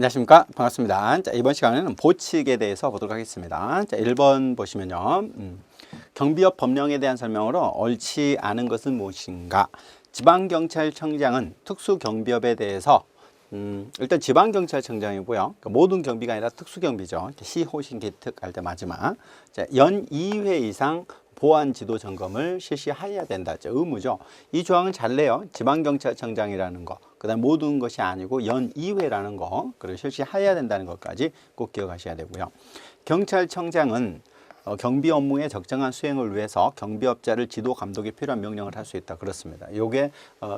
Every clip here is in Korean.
안녕하십니까. 반갑습니다. 자, 이번 시간에는 보칙에 대해서 보도록 하겠습니다. 자, 1번 보시면요. 경비업 법령에 대한 설명으로 옳지 않은 것은 무엇인가? 지방경찰청장은 특수경비업에 대해서 일단 지방경찰청장이고요. 그러니까 모든 경비가 아니라 특수경비죠. 시, 호신, 기특 할 때 마지막. 자, 연 2회 이상 보안 지도 점검을 실시해야 된다. 의무죠. 이 조항은 잘 내요. 지방경찰청장이라는 거. 그 다음 모든 것이 아니고 연 2회라는 거. 그리고 실시해야 된다는 것까지 꼭 기억하셔야 되고요. 경찰청장은 경비 업무의 적정한 수행을 위해서 경비업자를 지도 감독에 필요한 명령을 할 수 있다. 그렇습니다. 요게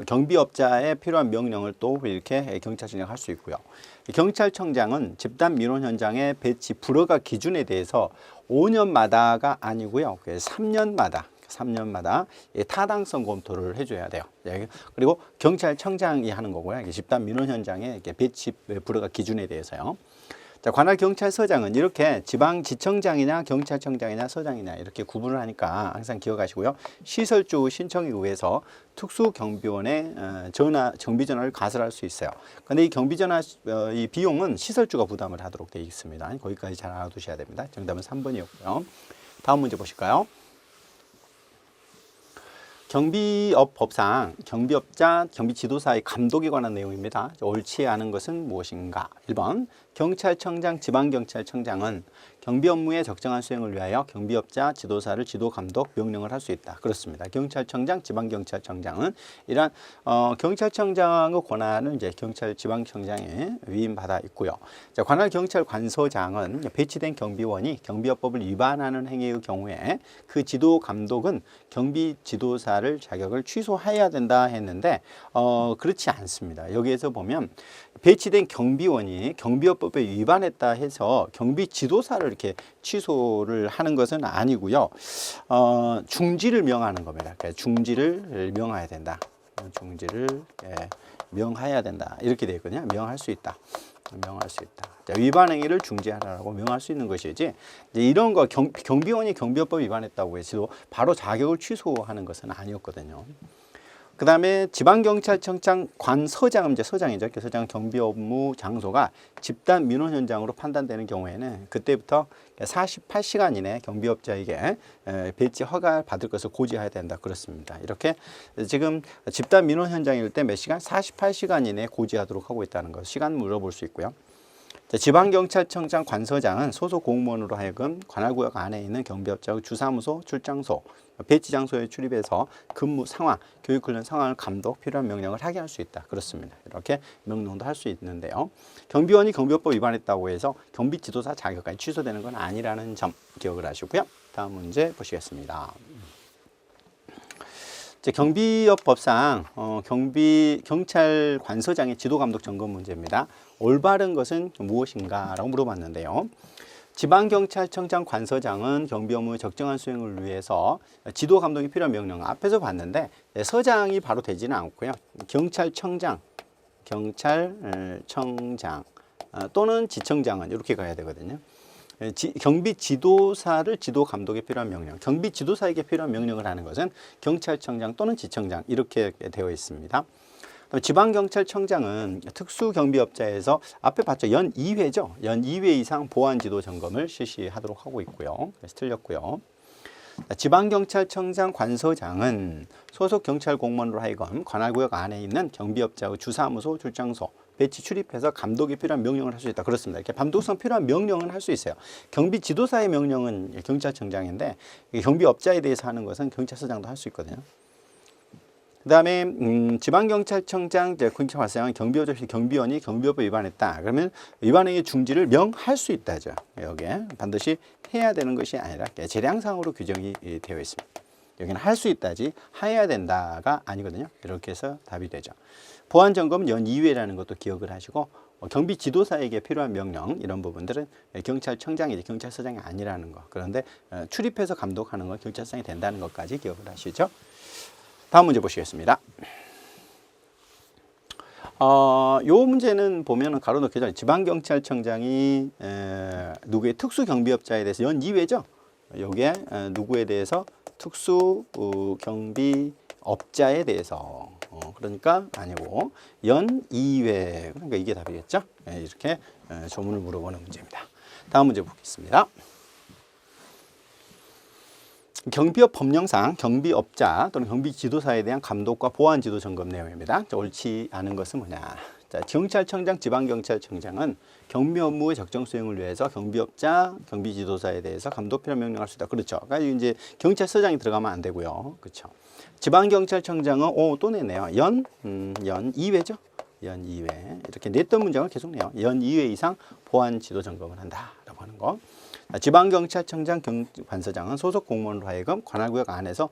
경비업자에 필요한 명령을 또 이렇게 경찰청장이 할 수 있고요. 경찰청장은 집단 민원 현장의 배치 불허가 기준에 대해서 5년마다가 아니고요. 3년마다 타당성 검토를 해줘야 돼요. 그리고 경찰청장이 하는 거고요. 집단 민원 현장의 배치 불허가 기준에 대해서요. 자, 관할 경찰서장은 이렇게 지방지청장이냐 경찰청장이냐 서장이냐 이렇게 구분을 하니까 항상 기억하시고요. 시설주 신청에 의해서 특수경비원에 정비 전화를 가설할 수 있어요. 그런데 이 경비 전화 이 비용은 시설주가 부담을 하도록 되어 있습니다. 거기까지 잘 알아두셔야 됩니다. 정답은 3번이었고요. 다음 문제 보실까요? 경비업 법상 경비업자, 경비지도사의 감독에 관한 내용입니다. 옳지 않은 것은 무엇인가? 1번 경찰청장, 지방경찰청장은 경비 업무의 적정한 수행을 위하여 경비업자, 지도사를 지도, 감독, 명령을 할 수 있다. 그렇습니다. 경찰청장, 지방경찰청장은 이러한 경찰청장의 권한은 이제 경찰 지방청장에 위임받아 있고요. 자, 관할 경찰관서장은 배치된 경비원이 경비업법을 위반하는 행위의 경우에 그 지도, 감독은 경비 지도사를 자격을 취소해야 된다 했는데 그렇지 않습니다. 여기에서 보면 배치된 경비원이 경비업법에 위반했다 해서 경비 지도사를 이렇게 취소를 하는 것은 아니고요. 중지를 명하는 겁니다. 그러니까 중지를 명해야 된다. 중지를 명해야 된다. 이렇게 되어 있거든요. 명할 수 있다. 명할 수 있다. 자, 위반 행위를 중지하라고 명할 수 있는 것이지 이런 거 경비원이 경비업법 위반했다고 해서 바로 자격을 취소하는 것은 아니었거든요. 그 다음에 지방경찰청장 관서장은 이제 서장이죠. 서장 경비 업무 장소가 집단 민원 현장으로 판단되는 경우에는 그때부터 48시간 이내 경비업자에게 배치 허가를 받을 것을 고지해야 된다. 그렇습니다. 이렇게 지금 집단 민원 현장일 때 몇 시간? 48시간 이내에 고지하도록 하고 있다는 것. 시간 물어볼 수 있고요. 지방경찰청장 관서장은 소속 공무원으로 하여금 관할구역 안에 있는 경비업자의 주사무소, 출장소, 배치 장소에 출입해서 근무 상황, 교육훈련 상황을 감독, 필요한 명령을 하게 할 수 있다. 그렇습니다. 이렇게 명령도 할 수 있는데요. 경비원이 경비업법 위반했다고 해서 경비지도사 자격까지 취소되는 건 아니라는 점 기억을 하시고요. 다음 문제 보시겠습니다. 경비업 법상 경찰 관서장의 지도 감독 점검 문제입니다. 올바른 것은 무엇인가? 라고 물어봤는데요. 지방경찰청장 관서장은 경비 업무의 적정한 수행을 위해서 지도 감독이 필요한 명령 앞에서 봤는데 서장이 바로 되지는 않고요. 경찰청장 또는 지청장은 이렇게 가야 되거든요. 경비 지도사를 지도 감독에 필요한 명령, 경비 지도사에게 필요한 명령을 하는 것은 경찰청장 또는 지청장 이렇게 되어 있습니다. 지방경찰청장은 특수경비업자에서 앞에 봤죠. 연 2회죠. 연 2회 이상 보안지도 점검을 실시하도록 하고 있고요. 그래서 틀렸고요. 지방경찰청장 관서장은 소속 경찰 공무원으로 하여금 관할구역 안에 있는 경비업자의 주사무소, 출장소, 배치 출입해서 감독이 필요한 명령을 할 수 있다. 그렇습니다. 이렇게 감독성 필요한 명령은 할 수 있어요. 경비 지도사의 명령은 경찰청장인데 경비업자에 대해서 하는 것은 경찰서장도 할 수 있거든요. 그 다음에 지방경찰청장, 경찰관서장은 경비업 없이 경비원이 경비업을 위반했다. 그러면 위반행위 중지를 명할 수 있다죠. 여기에 반드시 해야 되는 것이 아니라 재량상으로 규정이 되어 있습니다. 여기는 할 수 있다지 해야 된다가 아니거든요. 이렇게 해서 답이 되죠. 보안점검은 연 2회라는 것도 기억을 하시고 경비 지도사에게 필요한 명령 이런 부분들은 경찰청장이지 경찰서장이 아니라는 거. 그런데 출입해서 감독하는 건 경찰서장이 된다는 것까지 기억을 하시죠. 다음 문제 보시겠습니다. 요 문제는 보면은 가로 넣기죠. 지방경찰청장이 누구의 특수경비업자에 대해서 연 2회죠. 요게 누구에 대해서 특수경비업자에 대해서 그러니까 아니고 연 2회. 그러니까 이게 답이겠죠. 이렇게 조문을 물어보는 문제입니다. 다음 문제 보겠습니다. 경비업 법령상 경비업자 또는 경비지도사에 대한 감독과 보안 지도 점검 내용입니다. 옳지 않은 것은 뭐냐? 자, 경찰청장, 지방경찰청장은 경비 업무의 적정 수행을 위해서 경비업자, 경비지도사에 대해서 감독 필요 명령할 수 있다. 그렇죠. 그러니까 이제 경찰서장이 들어가면 안 되고요. 그렇죠. 지방경찰청장은 또 내네요. 연 2회죠. 연 2회. 이렇게 냈던 문장을 계속 내요. 연 2회 이상 보안 지도 점검을 한다라고 하는 거. 지방경찰청장, 관서장은 소속 공무원으로 하여금 관할구역 안에서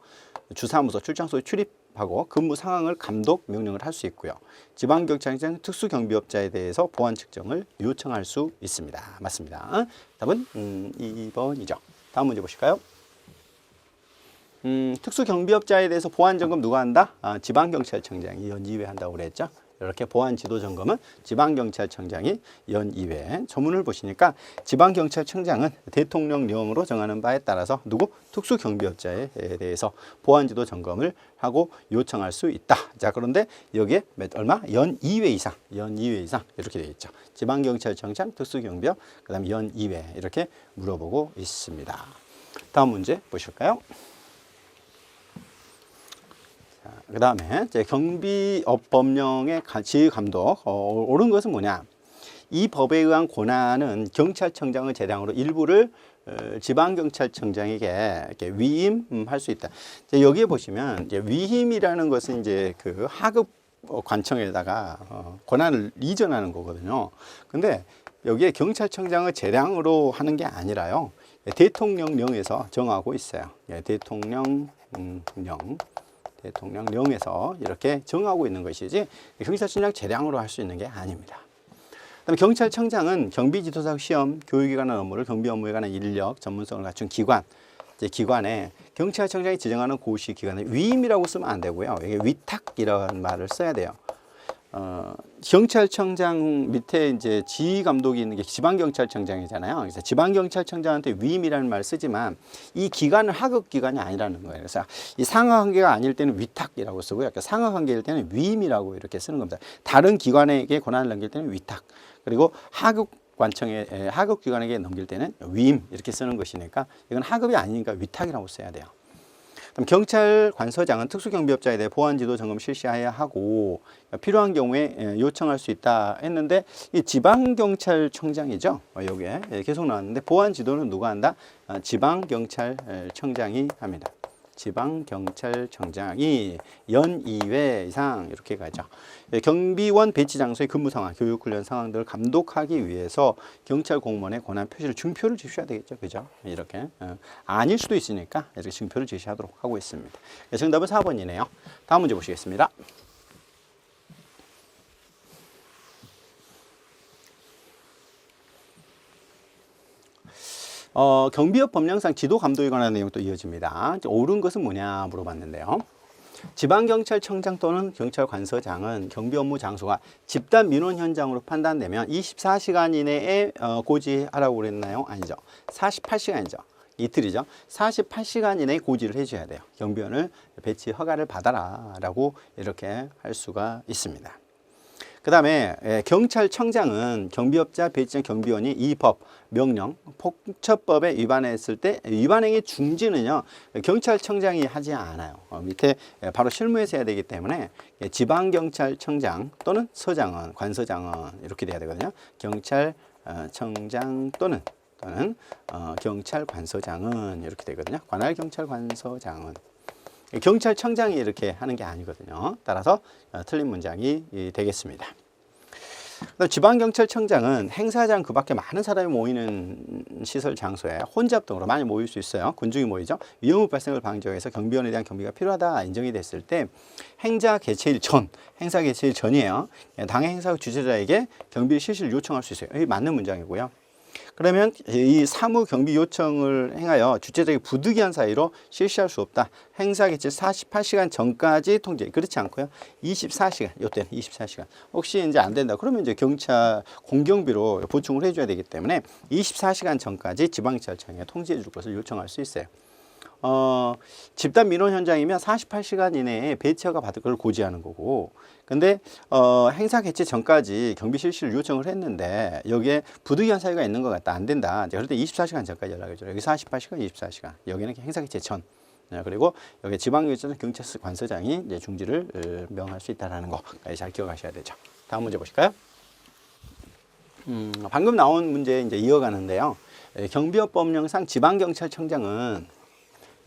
주사무소, 출장소에 출입하고 근무 상황을 감독, 명령을 할 수 있고요. 지방경찰청 특수경비업자에 대해서 보안 측정을 요청할 수 있습니다. 맞습니다. 답은 2번이죠. 다음 문제 보실까요? 특수경비업자에 대해서 보안 점검 누가 한다? 지방경찰청장이 연 2회 한다고 그랬죠. 이렇게 보안 지도 점검은 지방경찰청장이 연 2회. 조문을 보시니까 지방경찰청장은 대통령령으로 정하는 바에 따라서 누구? 특수경비업자에 대해서 보안 지도 점검을 하고 요청할 수 있다. 자, 그런데 여기에 얼마? 연 2회 이상. 연 2회 이상 이렇게 되어 있죠. 지방경찰청장, 특수경비업, 그다음에 연 2회 이렇게 물어보고 있습니다. 다음 문제 보실까요? 그 다음에 경비업 법령의 지휘감독, 옳은 것은 뭐냐? 이 법에 의한 권한은 경찰청장의 재량으로 일부를 지방경찰청장에게 이렇게 위임할 수 있다. 여기에 보시면 이제 위임이라는 것은 이제 그 하급 관청에다가 권한을 이전하는 거거든요. 근데 여기에 경찰청장의 재량으로 하는 게 아니라요. 대통령령에서 정하고 있어요. 대통령령에서 이렇게 정하고 있는 것이지 경찰청장 재량으로 할 수 있는 게 아닙니다. 그다음에 경찰청장은 경비지도사 시험, 교육에 관한 업무를 경비 업무에 관한 인력, 전문성을 갖춘 기관에 경찰청장이 지정하는 고시 기관에 위임이라고 쓰면 안 되고요. 이게 위탁이라는 말을 써야 돼요. 경찰청장 밑에 이제 지휘 감독이 있는 게 지방경찰청장이잖아요. 그래서 지방경찰청장한테 위임이라는 말을 쓰지만 이 기관은 하급 기관이 아니라는 거예요. 그래서 이 상하 관계가 아닐 때는 위탁이라고 쓰고요. 상하 관계일 때는 위임이라고 이렇게 쓰는 겁니다. 다른 기관에게 권한을 넘길 때는 위탁. 그리고 하급 기관에게 넘길 때는 위임 이렇게 쓰는 것이니까 이건 하급이 아니니까 위탁이라고 써야 돼요. 그럼 경찰 관서장은 특수경비업자에 대해 보안지도 점검 실시해야 하고 필요한 경우에 요청할 수 있다 했는데 이 지방경찰청장이죠. 여기에 계속 나왔는데 보안지도는 누가 한다? 지방경찰청장이 합니다. 지방경찰청장이 연 2회 이상 이렇게 가죠. 경비원 배치 장소의 근무 상황, 교육훈련 상황들을 감독하기 위해서 경찰 공무원의 권한 표시를 증표를 제시해야 되겠죠. 그죠? 이렇게. 아닐 수도 있으니까 이렇게 증표를 제시하도록 하고 있습니다. 정답은 4번이네요. 다음 문제 보시겠습니다. 경비업 법령상 지도 감독에 관한 내용도 이어집니다. 옳은 것은 뭐냐 물어봤는데요. 지방경찰청장 또는 경찰관서장은 경비 업무 장소가 집단 민원 현장으로 판단되면 24시간 이내에 고지하라고 그랬나요? 아니죠. 48시간이죠. 이틀이죠. 48시간 이내에 고지를 해줘야 돼요. 경비원을 배치 허가를 받아라 라고 이렇게 할 수가 있습니다. 그 다음에 경찰청장은 경비업자 배치한 경비원이 이 법, 명령, 폭처법에 위반했을 때 위반행위 중지는요 경찰청장이 하지 않아요. 밑에 바로 실무에서 해야 되기 때문에 지방경찰청장 또는 서장은, 관서장은 이렇게 돼야 되거든요. 경찰청장 또는 경찰관서장은 이렇게 되거든요. 관할경찰관서장은. 경찰청장이 이렇게 하는 게 아니거든요. 따라서 틀린 문장이 되겠습니다. 지방경찰청장은 행사장 그 밖에 많은 사람이 모이는 시설 장소에 혼잡 등으로 많이 모일 수 있어요. 군중이 모이죠. 위험 발생을 방지하기 위해서 경비원에 대한 경비가 필요하다 인정이 됐을 때 행사 개최일 전이에요. 당의 행사 주최자에게 경비 실시를 요청할 수 있어요. 이게 맞는 문장이고요. 그러면 이 사무 경비 요청을 행하여 주최자에게 부득이한 사유로 실시할 수 없다. 행사 개최 48시간 전까지 통제. 그렇지 않고요. 24시간. 이때는 24시간. 혹시 이제 안 된다. 그러면 이제 경찰 공경비로 보충을 해줘야 되기 때문에 24시간 전까지 지방경찰청에 통지해 줄 것을 요청할 수 있어요. 집단 민원 현장이면 48시간 이내에 배치허가 받을 걸 고지하는 거고, 근데 행사 개최 전까지 경비 실시를 요청을 했는데 여기에 부득이한 사유가 있는 것 같다, 안 된다. 이제 그럴 때 24시간 전까지 연락해줘. 여기 48시간, 24시간. 여기는 행사 개최 전. 그리고 여기 지방경찰청 경찰서 관서장이 이제 중지를 명할 수 있다라는 거까지 잘 기억하셔야 되죠. 다음 문제 보실까요? 방금 나온 문제 이제 이어가는데요. 경비업 법령상 지방경찰청장은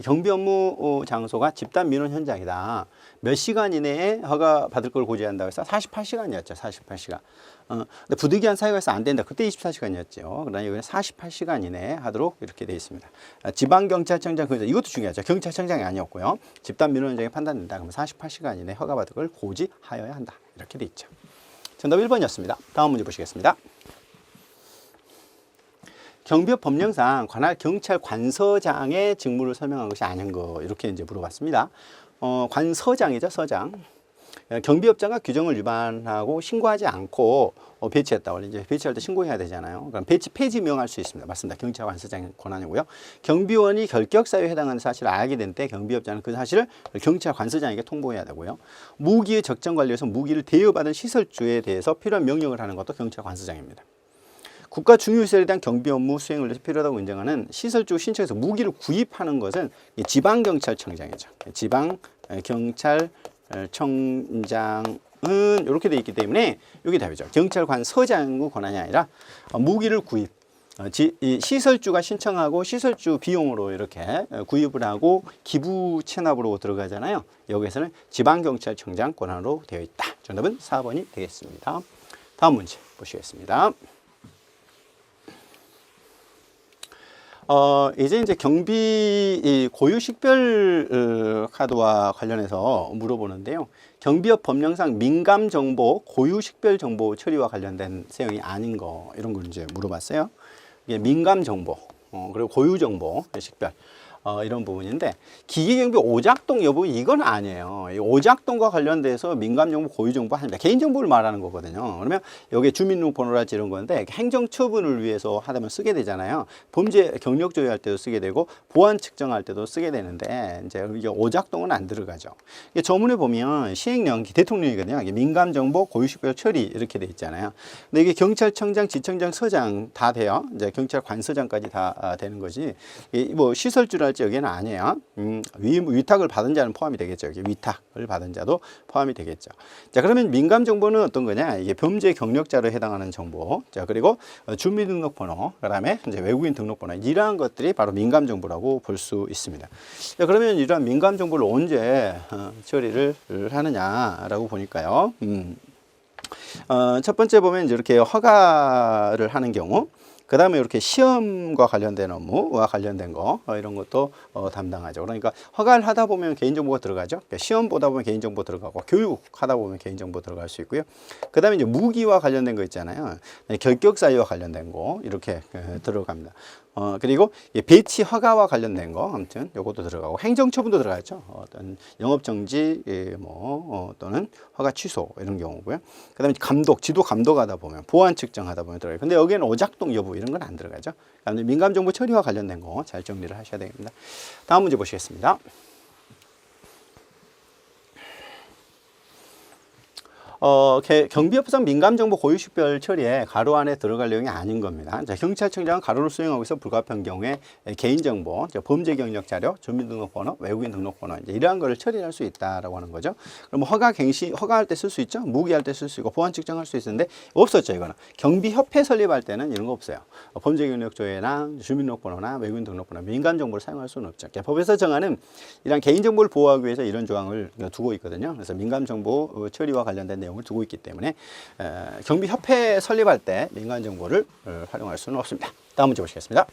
경비 업무 장소가 집단 민원 현장이다. 몇 시간 이내에 허가 받을 걸 고지한다고 해서 48시간이었죠. 48시간. 근데 부득이한 사유가 있어 안 된다. 그때 24시간이었죠. 그러나 여기는 48시간 이내에 하도록 이렇게 되어 있습니다. 지방경찰청장, 이것도 중요하죠. 경찰청장이 아니었고요. 집단 민원 현장에 판단된다. 그러면 48시간 이내에 허가 받을 걸 고지하여야 한다. 이렇게 되어 있죠. 정답 1번이었습니다. 다음 문제 보시겠습니다. 경비업 법령상 관할 경찰 관서장의 직무를 설명한 것이 아닌 거, 이렇게 이제 물어봤습니다. 관서장이죠, 서장. 경비업자가 규정을 위반하고 신고하지 않고 배치했다. 원래 이제 배치할 때 신고해야 되잖아요. 그럼 배치 폐지 명할 수 있습니다. 맞습니다. 경찰 관서장의 권한이고요. 경비원이 결격 사유에 해당하는 사실을 알게 된 때 경비업자는 그 사실을 경찰 관서장에게 통보해야 되고요. 무기의 적정 관리에서 무기를 대여받은 시설주에 대해서 필요한 명령을 하는 것도 경찰 관서장입니다. 국가 중요시설에 대한 경비 업무 수행을 위해서 필요하다고 인정하는 시설주 신청해서 무기를 구입하는 것은 지방경찰청장이죠. 지방경찰청장은 이렇게 돼 있기 때문에 이게 답이죠. 경찰관서장의 권한이 아니라 무기를 구입, 시설주가 신청하고 시설주 비용으로 이렇게 구입을 하고 기부 체납으로 들어가잖아요. 여기에서는 지방경찰청장 권한으로 되어 있다. 정답은 4번이 되겠습니다. 다음 문제 보시겠습니다. 이제 경비 고유 식별 카드와 관련해서 물어보는데요. 경비업 법령상 민감 정보, 고유 식별 정보 처리와 관련된 사용이 아닌 거, 이런 걸 이제 물어봤어요. 이게 민감 정보, 그리고 고유 정보 식별. 이런 부분인데, 기계경비 오작동 여부, 이건 아니에요. 이 오작동과 관련돼서 민감정보, 고유정보 아닙니다. 개인정보를 말하는 거거든요. 그러면 여기에 주민등록번호라든지 이런 건데, 행정처분을 위해서 하다면 쓰게 되잖아요. 범죄 경력 조회할 때도 쓰게 되고, 보안 측정할 때도 쓰게 되는데, 이제 이게 오작동은 안 들어가죠. 이게 저문에 보면 시행령, 대통령이거든요. 이게 민감정보, 고유식별 처리 이렇게 돼 있잖아요. 근데 이게 경찰청장, 지청장, 서장 다 돼요. 이제 경찰관서장까지 다 되는 거지. 뭐 시설주랄 여기는 아니에요. 위탁을 받은 자는 포함이 되겠죠. 여기 위탁을 받은 자도 포함이 되겠죠. 자, 그러면 민감 정보는 어떤 거냐? 이게 범죄 경력자로 해당하는 정보. 자, 그리고 주민등록번호, 그다음에 이제 외국인 등록번호, 이러한 것들이 바로 민감 정보라고 볼 수 있습니다. 자, 그러면 이러한 민감 정보를 언제 처리를 하느냐라고 보니까요. 첫 번째 보면 이제 이렇게 허가를 하는 경우. 그 다음에 이렇게 시험과 관련된 업무와 관련된 거, 이런 것도 담당하죠. 그러니까 허가를 하다 보면 개인정보가 들어가죠. 그러니까 시험 보다 보면 개인정보 들어가고, 교육하다 보면 개인정보 들어갈 수 있고요. 그 다음에 이제 무기와 관련된 거 있잖아요. 결격사유와 관련된 거, 이렇게 들어갑니다. 그리고 배치 허가와 관련된 거, 아무튼 요것도 들어가고, 행정처분도 들어가죠. 어떤 영업정지, 또는 허가 취소, 이런 경우고요. 그 다음에 감독, 지도 감독하다 보면, 보안 측정하다 보면 들어가요. 근데 여기에는 오작동 여부, 이런 건 안 들어가죠. 그다음에 민감정보 처리와 관련된 거 잘 정리를 하셔야 됩니다. 다음 문제 보시겠습니다. 경비업상 민감정보 고유식별 처리에 가로 안에 들어갈 내용이 아닌 겁니다. 자, 경찰청장은 가로를 수행하고 있어 불가피한 경우에 개인정보, 범죄 경력 자료, 주민등록번호, 외국인 등록번호, 이제 이러한 것을 처리할 수 있다라고 하는 거죠. 그럼 허가할 때 쓸 수 있죠. 무기할 때 쓸 수 있고, 보안 측정할 수 있었는데 없었죠. 이거는 경비협회 설립할 때는 이런 거 없어요. 범죄 경력 조회나 주민등록번호나 외국인 등록번호, 민감정보를 사용할 수는 없죠. 법에서 정하는 이런 개인정보를 보호하기 위해서 이런 조항을 두고 있거든요. 그래서 민감정보 처리와 관련된 내용 을 두고 있기 때문에 경비협회 설립할 때 민간정보를 활용할 수는 없습니다. 다음 문제 보시겠습니다.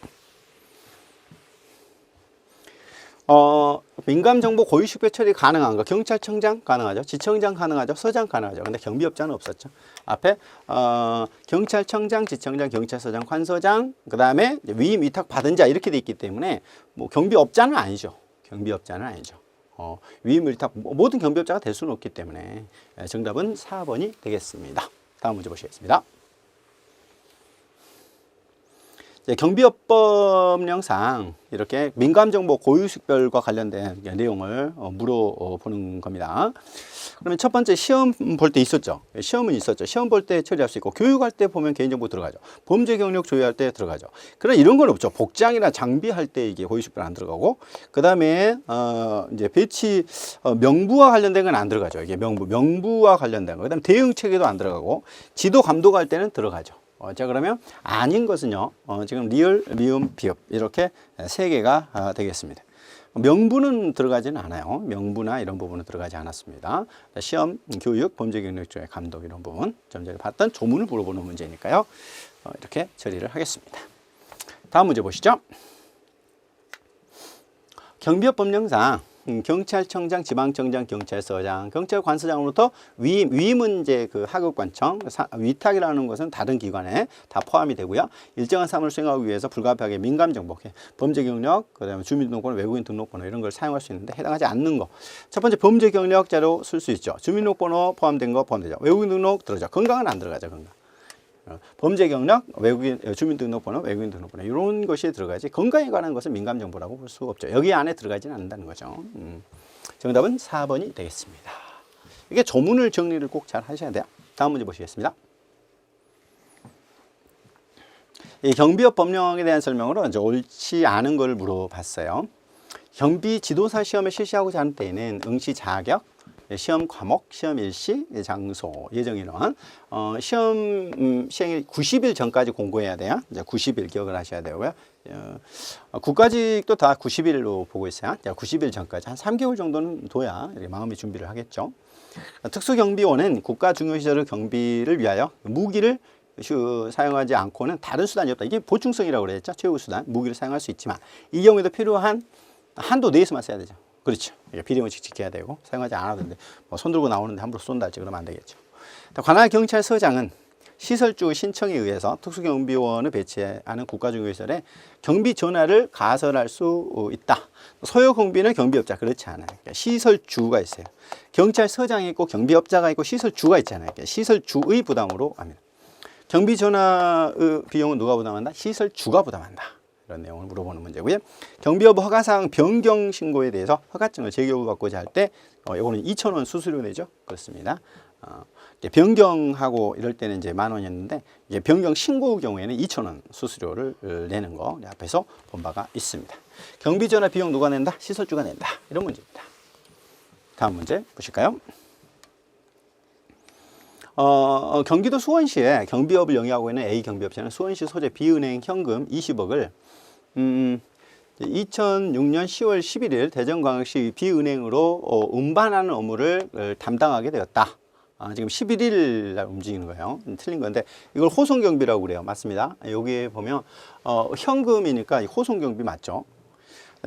민감정보 고유식별 처리 가능한 거, 경찰청장 가능하죠, 지청장 가능하죠, 서장 가능하죠. 근데 경비업자는 없었죠. 앞에 경찰청장, 지청장, 경찰서장, 관서장, 그 다음에 위임 위탁 받은 자 이렇게 돼 있기 때문에 뭐 경비업자는 아니죠. 경비업자는 아니죠. 위임 위탁 모든 경비업자가 될 수는 없기 때문에 정답은 4번이 되겠습니다. 다음 문제 보시겠습니다. 경비업법령상 이렇게 민감정보 고유식별과 관련된 내용을 물어보는 겁니다. 그러면 첫 번째 시험 볼 때 있었죠. 시험은 있었죠. 시험 볼 때 처리할 수 있고 교육할 때 보면 개인정보 들어가죠. 범죄 경력 조회할 때 들어가죠. 그러나 이런 건 없죠. 복장이나 장비할 때 이게 고유식별 안 들어가고 그 다음에 이제 배치 명부와 관련된 건 안 들어가죠. 이게 명부와 관련된 거. 그다음 대응 체계도 안 들어가고 지도 감독할 때는 들어가죠. 자 그러면 아닌 것은요. 지금 리을, 미음, 비읍 이렇게 세 개가 되겠습니다. 명부는 들어가지는 않아요. 명부나 이런 부분은 들어가지 않았습니다. 시험, 교육, 범죄 경력 조회, 감독 이런 부분 좀 전에 봤던 조문을 물어보는 문제니까요. 이렇게 처리를 하겠습니다. 다음 문제 보시죠. 경비업법령상 경찰청장, 지방청장, 경찰서장, 경찰관서장으로부터 위임은 이제 그 하급관청, 위탁이라는 것은 다른 기관에 다 포함이 되고요. 일정한 사무를 수행하기 위해서 불가피하게 민감정보, 범죄 경력, 그다음에 주민등록번호, 외국인 등록번호 이런 걸 사용할 수 있는데 해당하지 않는 거. 첫 번째 범죄 경력자로 쓸 수 있죠. 주민등록번호 포함된 거 포함되죠. 외국인 등록 들어가죠. 건강은 안 들어가죠. 건강. 범죄 경력, 외국인 주민등록번호, 외국인 등록번호 이런 것이 들어가지 건강에 관한 것은 민감정보라고 볼 수가 없죠. 여기 안에 들어가지는 않는다는 거죠. 정답은 4번이 되겠습니다. 이게 조문을 정리를 꼭 잘 하셔야 돼요. 다음 문제 보시겠습니다. 이 경비업 법령에 대한 설명으로 이제 옳지 않은 걸 물어봤어요. 경비 지도사 시험을 실시하고자 하는 때에는 응시 자격, 시험 과목, 시험 일시, 장소, 예정 인원, 시험 시행일 90일 전까지 공고해야 돼요. 이제 90일 기억을 하셔야 되고요. 국가직도 다 90일로 보고 있어요. 90일 전까지 한 3개월 정도는 둬야 이렇게 마음의 준비를 하겠죠. 특수경비원은 국가 중요시설 경비를 위하여 무기를 사용하지 않고는 다른 수단이 없다. 이게 보충성이라고 그랬죠. 최후 수단, 무기를 사용할 수 있지만 이 경우에도 필요한 한도 내에서만 써야 되죠. 그렇죠. 비리원칙 지켜야 되고 사용하지 않아도 되는데 손 들고 나오는데 함부로 쏜다 할지 그러면 안 되겠죠. 관할 경찰서장은 시설주 신청에 의해서 특수경비원을 배치하는 국가중요시설에 경비 전화를 가설할 수 있다. 소요경비는 경비업자 그렇지 않아요. 그러니까 시설주가 있어요. 경찰서장이 있고 경비업자가 있고 시설주가 있잖아요. 그러니까 시설주의 부담으로 합니다. 경비 전화 비용은 누가 부담한다? 시설주가 부담한다. 이런 내용을 물어보는 문제고요. 경비업 허가사항 변경 신고에 대해서 허가증을 재교부받고자 할 때 이거는 2,000원 수수료 내죠. 그렇습니다. 변경하고 이럴 때는 이제 10,000원이었는데 이제 변경 신고 경우에는 2,000원 수수료를 내는 거 앞에서 본 바가 있습니다. 경비 전화 비용 누가 낸다? 시설주가 낸다. 이런 문제입니다. 다음 문제 보실까요? 경기도 수원시에 경비업을 영위하고 있는 A 경비업체는 수원시 소재 비은행 현금 20억을 2006년 10월 11일 대전광역시 비은행으로 운반하는 업무를 담당하게 되었다. 지금 11일 날 움직이는 거예요. 틀린 건데 이걸 호송경비라고 그래요. 맞습니다. 여기에 보면 현금이니까 호송경비 맞죠?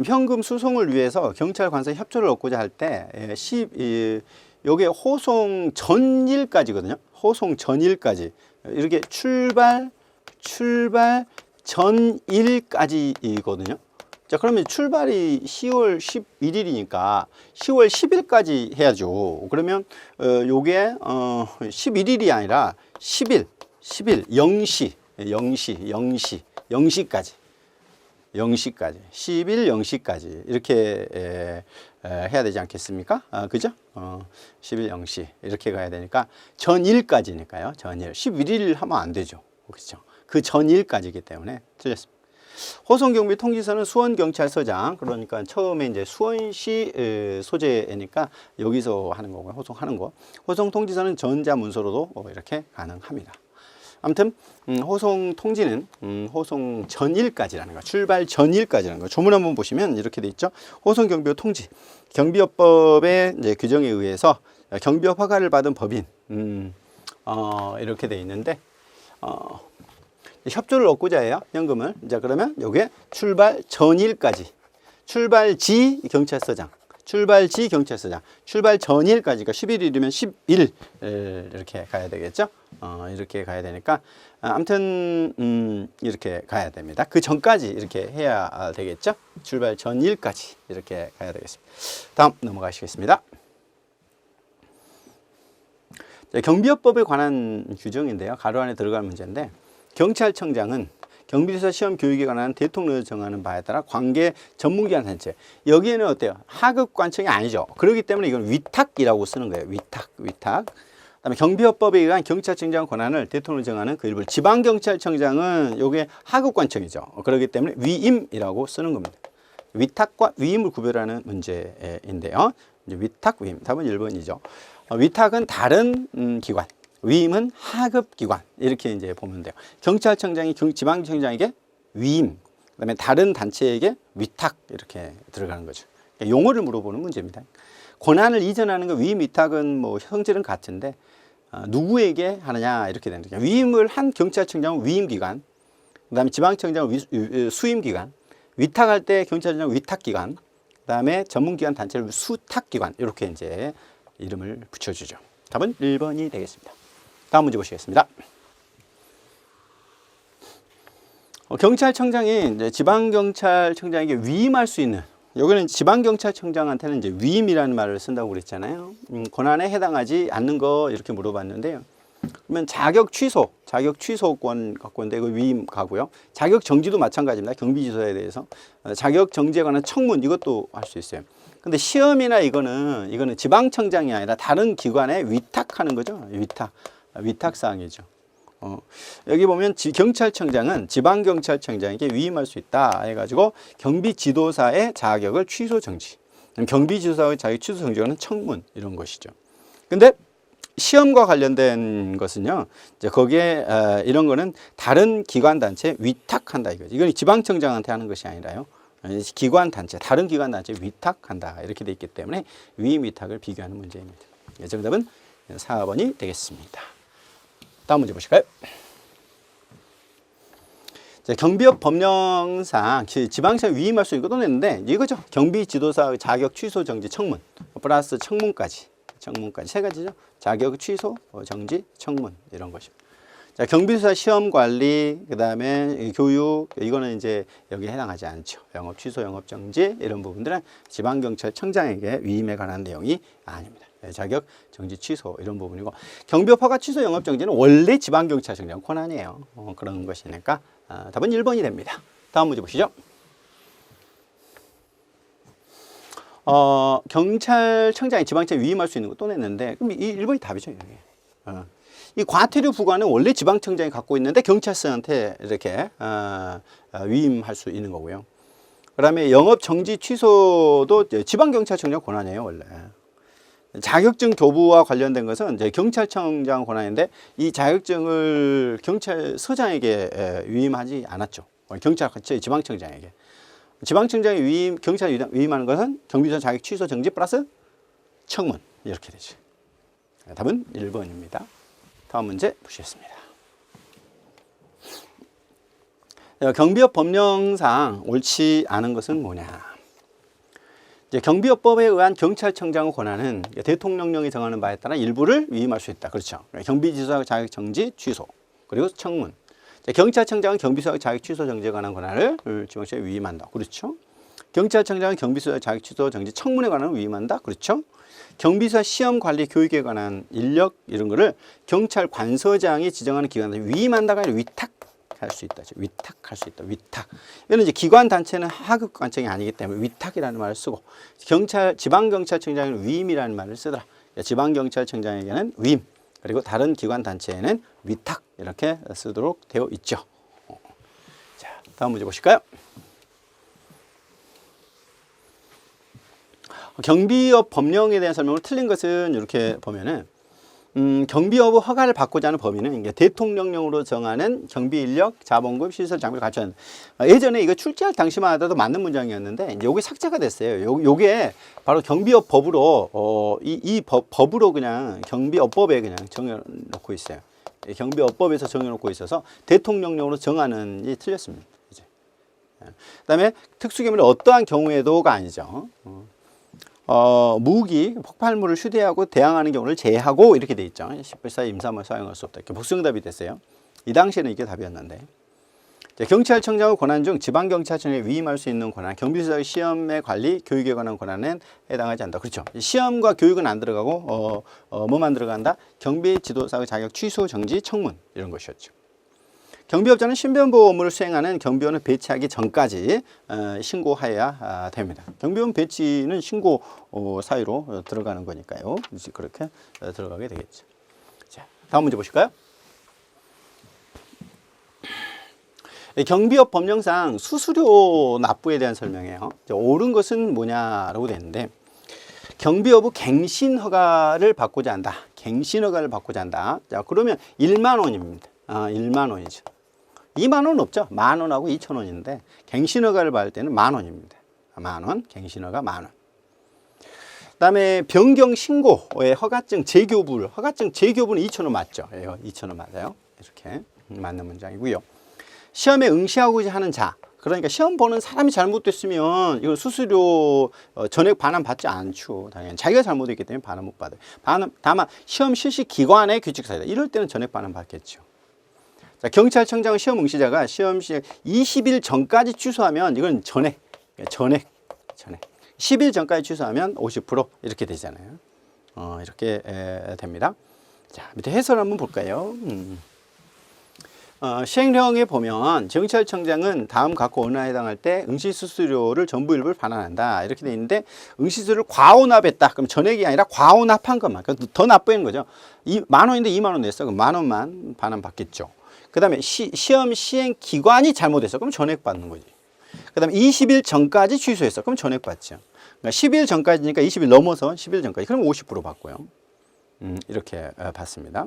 현금 수송을 위해서 경찰관서 협조를 얻고자 할 때 요게 호송 전일까지거든요. 호송 전일까지 이렇게 출발 전일까지이거든요. 자, 그러면 출발이 10월 11일이니까 10월 10일까지 해야죠. 그러면 요게 11일이 아니라 10일 0시 0시까지 10일 0시까지 이렇게 해야 되지 않겠습니까? 그죠? 10일 0시 이렇게 가야 되니까 전일까지니까요. 전일 11일 하면 안 되죠. 그렇죠? 그 전일까지이기 때문에 틀렸습니다. 호송경비 통지서는 수원경찰서장, 그러니까 처음에 이제 수원시 소재니까 여기서 하는 거고요. 호송하는 거. 호송 통지서는 전자문서로도 이렇게 가능합니다. 아무튼 호송 통지는 호송 전일까지라는 거, 출발 전일까지라는 거. 조문 한번 보시면 이렇게 돼 있죠. 호송 경비업 통지, 경비업법의 이제 규정에 의해서 경비업 허가를 받은 법인 이렇게 돼 있는데 협조를 얻고자 해요. 현금을. 자, 그러면 여기에 출발 전일까지, 출발지 경찰서장, 출발지 경찰서장, 출발 전일까지가 11일이면 10일 이렇게 가야 되겠죠. 이렇게 가야 되니까 아무튼 이렇게 가야 됩니다. 그 전까지 이렇게 해야 되겠죠. 출발 전일까지 이렇게 가야 되겠습니다. 다음 넘어가시겠습니다. 경비업법에 관한 규정인데요. 가로 안에 들어갈 문제인데 경찰청장은 경비지도사 시험 교육에 관한 대통령이 정하는 바에 따라 관계 전문기관 단체. 여기에는 어때요? 하급 관청이 아니죠. 그렇기 때문에 이건 위탁이라고 쓰는 거예요. 위탁. 그다음에 경비업법에 의한 경찰청장 권한을 대통령이 정하는 그 일부 지방경찰청장은 요게 하급관청이죠. 그렇기 때문에 위임이라고 쓰는 겁니다. 위탁과 위임을 구별하는 문제인데요. 이제 위탁, 위임. 답은 1번이죠. 위탁은 다른 기관, 위임은 하급기관. 이렇게 이제 보면 돼요. 경찰청장이 지방청장에게 위임, 그다음에 다른 단체에게 위탁 이렇게 들어가는 거죠. 그러니까 용어를 물어보는 문제입니다. 권한을 이전하는 거 위임, 위탁은 뭐 성질은 같은데 누구에게 하느냐 이렇게 되는 거죠. 위임을 한 경찰청장은 위임기관, 그다음에 지방청장은 수임기관, 위탁할 때 경찰청장은 위탁기관, 그다음에 전문기관 단체를 수탁기관 이렇게 이제 이름을 붙여주죠. 답은 1번이 되겠습니다. 다음 문제 보시겠습니다. 경찰청장이 이제 지방경찰청장에게 위임할 수 있는, 여기는 지방경찰청장한테는 이제 위임이라는 말을 쓴다고 그랬잖아요. 권한에 해당하지 않는 거 이렇게 물어봤는데요. 그러면 자격 취소권 갖고 있는데 이거 위임 가고요. 자격 정지도 마찬가지입니다. 경비지도사에 대해서 자격 정지에 관한 청문 이것도 할 수 있어요. 근데 시험이나 이거는 지방청장이 아니라 다른 기관에 위탁하는 거죠. 위탁 사항이죠. 여기 보면 경찰청장은 지방경찰청장에게 위임할 수 있다 해가지고 경비지도사의 자격을 취소 정지, 경비지도사의 자격 취소 정지는 청문 이런 것이죠. 근데 시험과 관련된 것은요, 이제 거기에 이런 거는 다른 기관 단체에 위탁한다 이거죠. 이건 지방청장한테 하는 것이 아니라요, 기관 단체, 다른 기관 단체에 위탁한다 이렇게 돼 있기 때문에 위임 위탁을 비교하는 문제입니다. 정답은 4번이 되겠습니다. 다음 문제 보실까요? 자, 경비업 법령상 지방청 위임할 수 있는 것도 냈는데 이거죠. 경비지도사 자격 취소 정지 청문 플러스 청문까지 세 가지죠. 자격 취소 정지 청문 이런 것입니다. 자, 경비지도사 시험 관리, 그다음에 교육 이거는 이제 여기에 해당하지 않죠. 영업 취소, 영업 정지 이런 부분들은 지방경찰청장에게 위임에 관한 내용이 아닙니다. 자격 정지 취소 이런 부분이고, 경비업 허가 취소 영업 정지는 원래 지방경찰청장 권한이에요. 그런 것이니까 답은 1번이 됩니다. 다음 문제 보시죠. 경찰청장이 지방청장 위임할 수 있는 거 또 냈는데 그럼 이 1번이 답이죠. 여기. 이 과태료 부과는 원래 지방청장이 갖고 있는데 경찰서한테 이렇게 위임할 수 있는 거고요. 그다음에 영업 정지 취소도 지방경찰청장 권한이에요, 원래. 자격증 교부와 관련된 것은 이제 경찰청장 권한인데 이 자격증을 경찰서장에게 위임하지 않았죠. 지방청장에게. 지방청장이 경찰 위임하는 것은 경비지도사 자격 취소 정지 플러스 청문 이렇게 되죠. 답은 1번입니다. 다음 문제 보시겠습니다. 경비업 법령상 옳지 않은 것은 뭐냐? 이제 경비업법에 의한 경찰청장의 권한은 대통령령이 정하는 바에 따라 일부를 위임할 수 있다. 그렇죠. 경비지도사 자격 정지 취소 그리고 청문. 경찰청장은 경비지도사 자격 취소 정지에 관한 권한을 지방청장에 위임한다. 그렇죠. 경찰청장은 경비지도사 자격 취소 정지 청문에 관한 위임한다. 그렇죠. 경비지도사 시험 관리 교육에 관한 인력 이런 거를 경찰 관서장이 지정하는 기관에 위임한다가 아니라 위탁할 수 있다. 위탁할 수 있다. 위탁. 이거는 이제 기관 단체는 하급 관청이 아니기 때문에 위탁이라는 말을 쓰고, 지방경찰청장은 위임이라는 말을 쓰더라. 지방경찰청장에게는 위임, 그리고 다른 기관 단체에는 위탁 이렇게 쓰도록 되어 있죠. 자, 다음 문제 보실까요? 경비업 법령에 대한 설명을 틀린 것은 이렇게 보면은 경비업 허가를 받고자 하는 범위는 이게 대통령령으로 정하는 경비 인력, 자본금, 시설, 장비를 갖춰야 한다. 예전에 이거 출제할 당시만 하더라도 맞는 문장이었는데 이제 요게 삭제가 됐어요. 요게 바로 경비업 법으로 이 법으로 그냥 경비업법에 그냥 정해놓고 있어요. 경비업법에서 정해놓고 있어서 대통령령으로 정하는 이 틀렸습니다. 이제. 그다음에 특수기밀은 어떠한 경우에도가 아니죠. 무기, 폭발물을 휴대하고 대항하는 경우를 제외하고 이렇게 돼 있죠. 10불사의 임사물 사용할 수 없다. 이렇게 복수응답이 됐어요. 이 당시에는 이게 답이었는데. 경찰청장의 권한 중 지방경찰청에 위임할 수 있는 권한, 경비지도사 시험의 관리, 교육에 관한 권한은 해당하지 않는다. 그렇죠. 시험과 교육은 안 들어가고 뭐만 들어간다? 경비지도사의 자격 취소, 정지, 청문 이런 것이었죠. 경비업자는 신변보호 업무를 수행하는 경비원을 배치하기 전까지 신고하여야 됩니다. 경비원 배치는 신고 사유로 들어가는 거니까요. 그렇게 들어가게 되겠죠. 자, 다음 문제 보실까요? 경비업 법령상 수수료 납부에 대한 설명이에요. 옳은 것은 뭐냐라고 되는데 경비업의 갱신 허가를 받고자 한다. 갱신 허가를 받고자 한다. 자, 그러면 1만 원입니다. 1만 원이죠. 2만 원은 없죠. 만 원하고 2천 원인데 갱신 허가를 받을 때는 만 원입니다. 만 원, 갱신 허가 만 원. 그다음에 변경 신고의 허가증 재교부, 허가증 재교부는 2천 원 맞죠? 2천 원 맞아요. 이렇게 맞는 문장이고요. 시험에 응시하고자 하는 자, 그러니까 시험 보는 사람이 잘못됐으면 이건 수수료 전액 반환 받지 않죠. 당연히 자기가 잘못했기 때문에 반환 못 받아요. 다만 시험 실시 기관의 규칙 사유다. 이럴 때는 전액 반환 받겠죠. 자, 경찰청장 시험 응시자가 시험 시작 20일 전까지 취소하면 이건 전액. 10일 전까지 취소하면 50% 이렇게 되잖아요. 이렇게 됩니다. 자, 밑에 해설 한번 볼까요? 시행령에 보면 경찰청장은 다음 각 권한에 해당할 때 응시수수료를 전부 일부를 반환한다 이렇게 돼 있는데 응시수수료를 과오납했다 그럼 전액이 아니라 과오납한 것만 그러니까 더 납부하는 거죠. 만 원인데 2만 원 냈어 그럼 만 원만 반환 받겠죠. 그 다음에 시험 시행 기관이 잘못했어 그럼 전액 받는 거지. 그 다음에 20일 전까지 취소했어 그럼 전액 받죠. 그러니까 10일 전까지니까 20일 넘어서 10일 전까지 그럼 50% 받고요. 이렇게 받습니다.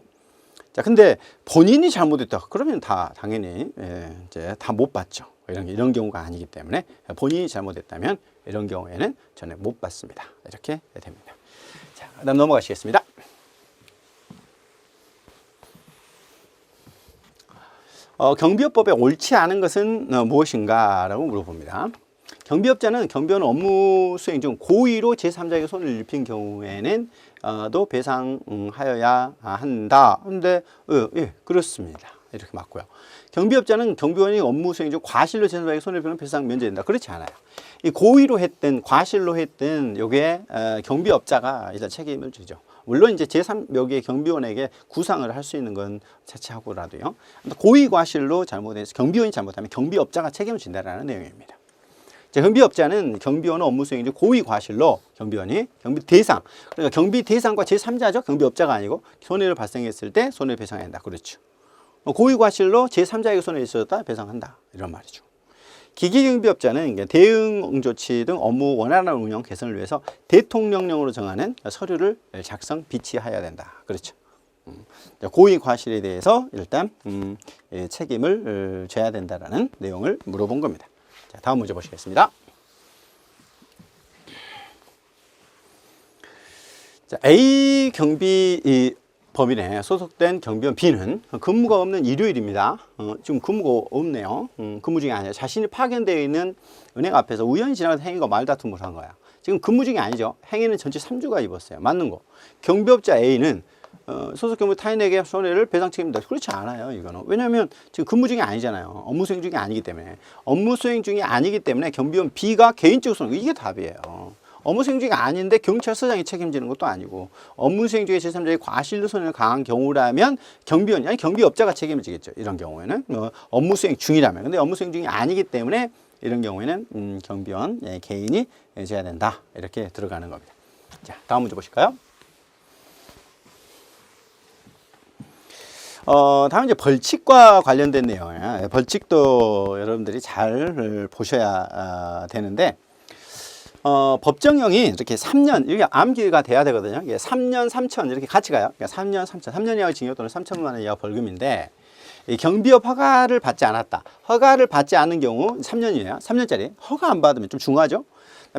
자, 근데 본인이 잘못했다. 그러면 다 당연히 이제 다 못 받죠. 이런 경우가 아니기 때문에 본인이 잘못했다면 이런 경우에는 전액 못 받습니다. 이렇게 됩니다. 자, 그다음 넘어가시겠습니다. 경비업법에 옳지 않은 것은 무엇인가라고 물어봅니다. 경비업자는 경비원 업무 수행 중 고의로 제3자에게 손을 입힌 경우에는 도 배상하여야 한다. 근데 예, 그렇습니다. 이렇게 맞고요. 경비업자는 경비원이 업무 수행 중 과실로 제3자에게 손을 입히면 배상 면제된다. 그렇지 않아요. 이 고의로 했든 과실로 했든 요게 경비업자가 일단 책임을 지죠. 물론 이제 제3 여기에 경비원에게 구상을 할 수 있는 건 차치하고라도요. 고의 과실로 잘못해서 경비원이 잘못하면 경비업자가 책임을 진다라는 내용입니다. 경비업자는 경비원은 업무 수행 중 고의 과실로 경비원이 경비 대상, 그러니까 경비 대상과 제3자죠. 경비업자가 아니고 손해를 발생했을 때 손해를 배상해야 한다. 그렇죠. 고의 과실로 제3자에게 손해를 있었다 배상한다. 이런 말이죠. 기계경비업자는 대응 조치 등 업무 원활한 운영 개선을 위해서 대통령령으로 정하는 서류를 작성 비치하여야 된다. 그렇죠. 고의 과실에 대해서 일단 책임을 져야 된다라는 내용을 물어본 겁니다. 자, 다음 문제 보시겠습니다. 자, A 경비 법인에 소속된 경비원 B는 근무가 없는 일요일입니다. 지금 근무가 없네요. 근무 중이 아니라 자신이 파견되어 있는 은행 앞에서 우연히 지나가는 행위가 말다툼을 한 거야. 지금 근무 중이 아니죠. 행위는 전체 3주가 입었어요. 맞는 거. 경비업자 A는 소속 경비 타인에게 손해를 배상 책임다. 그렇지 않아요. 이거는. 왜냐하면 지금 근무 중이 아니잖아요. 업무 수행 중이 아니기 때문에. 업무 수행 중이 아니기 때문에 경비원 B가 개인적으로 손해. 이게 답이에요. 업무 수행 중이 아닌데 경찰서장이 책임지는 것도 아니고 업무 수행 중에 제3자의 과실로 손해를 강한 경우라면 경비원이 아니 경비업자가 책임을 지겠죠. 이런 경우에는 업무 수행 중이라면. 근데 업무 수행 중이 아니기 때문에 이런 경우에는 경비원 개인이 져야 된다. 이렇게 들어가는 겁니다. 자, 다음 문제 보실까요? 다음 이제 벌칙과 관련된 내용이에요. 벌칙도 여러분들이 잘 보셔야 되는데, 법정형이 이렇게 3년, 이게 암기가 돼야 되거든요. 이게 3년, 3천 이렇게 같이 가요. 그러니까 3년, 3천, 3년 이하 징역 또는 3천만 원 이하 벌금인데, 이 경비업 허가를 받지 않았다. 허가를 받지 않은 경우 3년이에요. 3년짜리. 허가 안 받으면 좀 중하죠.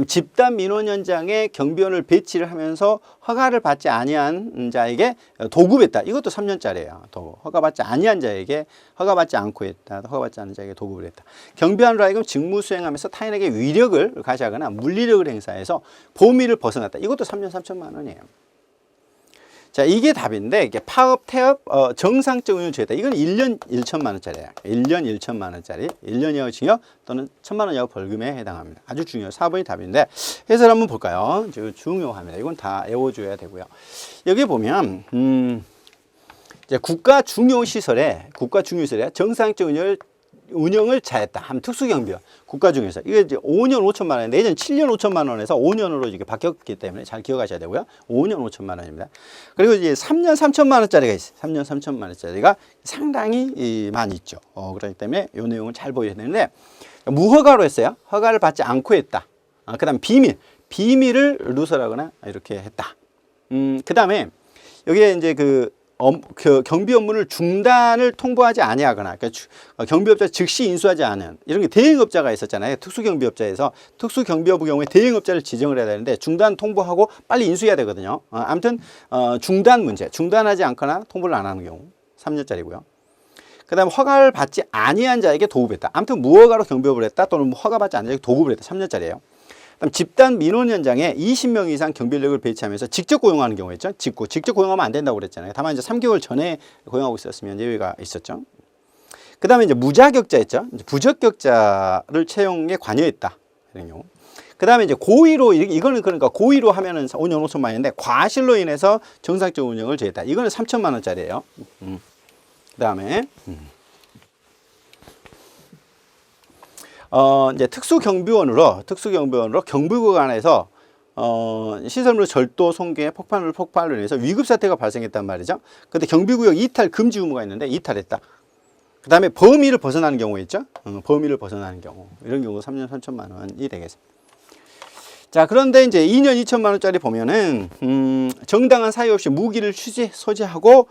집단 민원 현장에 경비원을 배치를 하면서 허가를 받지 아니한 자에게 도급했다. 이것도 3년짜리예요. 허가받지 아니한 자에게 허가받지 않고 했다. 허가받지 않은 자에게 도급을 했다. 경비원으로 하여금 직무 수행하면서 타인에게 위력을 가시하거나 물리력을 행사해서 범위를 벗어났다. 이것도 3년 3천만 원이에요. 자, 이게 답인데, 이게 파업, 태업, 정상적 운영 죄다. 이건 1년 1천만 원짜리야. 1년 1천만 원짜리. 1년 이하 징역 또는 1천만 원 이하 벌금에 해당합니다. 아주 중요해요. 4번이 답인데, 해설 한번 볼까요? 중요합니다. 이건 다 외워줘야 되고요. 여기 보면, 이제 국가 중요 시설에 정상적 운영을 잘했다. 한 특수경비원 국가 중에서 이게 이제 5년 5천만 원인데 예전 7년 5천만 원에서 5년으로 이게 바뀌었기 때문에 잘 기억하셔야 되고요. 5년 5천만 원입니다. 그리고 이제 3년 3천만 원짜리가 있어요. 3년 3천만 원짜리가 상당히 많이 있죠. 그렇기 때문에 이 내용을 잘 보여야 되는데 무허가로 했어요. 허가를 받지 않고 했다. 그다음 비밀을 누설하거나 이렇게 했다. 그다음에 여기에 이제 그 경비 업무를 중단을 통보하지 아니하거나 그러니까 경비업자 즉시 인수하지 않은 이런 게 대행업자가 있었잖아요. 특수경비업자에서 특수경비업의 경우에 대행업자를 지정을 해야 되는데 중단 통보하고 빨리 인수해야 되거든요. 아무튼 중단 문제, 중단하지 않거나 통보를 안 하는 경우 3년짜리고요. 그 다음에 허가를 받지 아니한 자에게 도급했다. 아무튼 무허가로 경비업을 했다 또는 허가받지 않은 자에게 도급을 했다. 3년짜리예요. 그다음 집단 민원 현장에 20명 이상 경비인력을 배치하면서 직접 고용하는 경우 있죠. 직접 고용하면 안 된다고 그랬잖아요. 다만 이제 3개월 전에 고용하고 있었으면 예외가 있었죠. 그다음에 이제 무자격자 있죠. 부적격자를 채용에 관여했다. 이런 경우. 그다음에 이제 고의로 이거는 그러니까 고의로 하면은 5년 5천만 원인데 과실로 인해서 정상적 운영을 제했다. 이거는 3천만 원짜리예요. 그다음에 이제 특수경비원으로 경비구역 안에서 시설물 절도, 손괴, 폭발로 인해서 위급 사태가 발생했단 말이죠. 근데 경비구역 이탈 금지 의무가 있는데 이탈했다. 그 다음에 범위를 벗어나는 경우 있죠. 범위를 벗어나는 경우 이런 경우 3년 3천만 원이 되겠습니다. 자, 그런데 이제 2년 2천만 원짜리 보면은 정당한 사유 없이 무기를 소지하고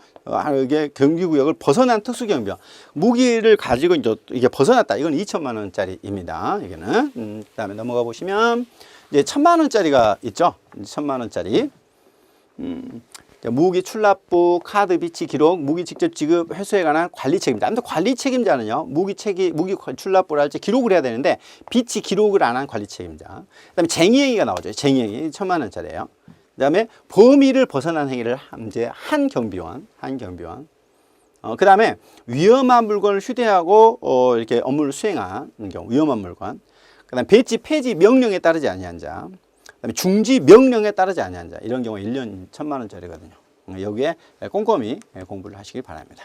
이게 경비구역을 벗어난 특수경비원 무기를 가지고 이게 벗어났다. 이건 2천만 원짜리입니다. 이게는 그다음에 넘어가 보시면 이제 1,000만 원짜리가 있죠. 1,000만 원짜리. 무기 출납부, 카드 비치 기록, 무기 직접 지급, 회수에 관한 관리 책임자. 아무튼 관리 책임자는요, 무기 출납부를 할 때 기록을 해야 되는데, 비치 기록을 안 한 관리 책임자. 그 다음에 쟁의행위가 나오죠. 쟁의행위, 1,000만 원짜리예요. 그 다음에 범위를 벗어난 행위를 한 경비원. 그 다음에 위험한 물건을 휴대하고, 이렇게 업무를 수행한 경우, 위험한 물건. 그 다음에 배치, 폐지 명령에 따르지 아니한 자. 그다음에 중지 명령에 따르지 아니한 자 이런 경우 1년 1,000만 원짜리거든요. 여기에 꼼꼼히 공부를 하시길 바랍니다.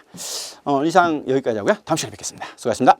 이상 여기까지 하고요. 다음 시간에 뵙겠습니다. 수고하셨습니다.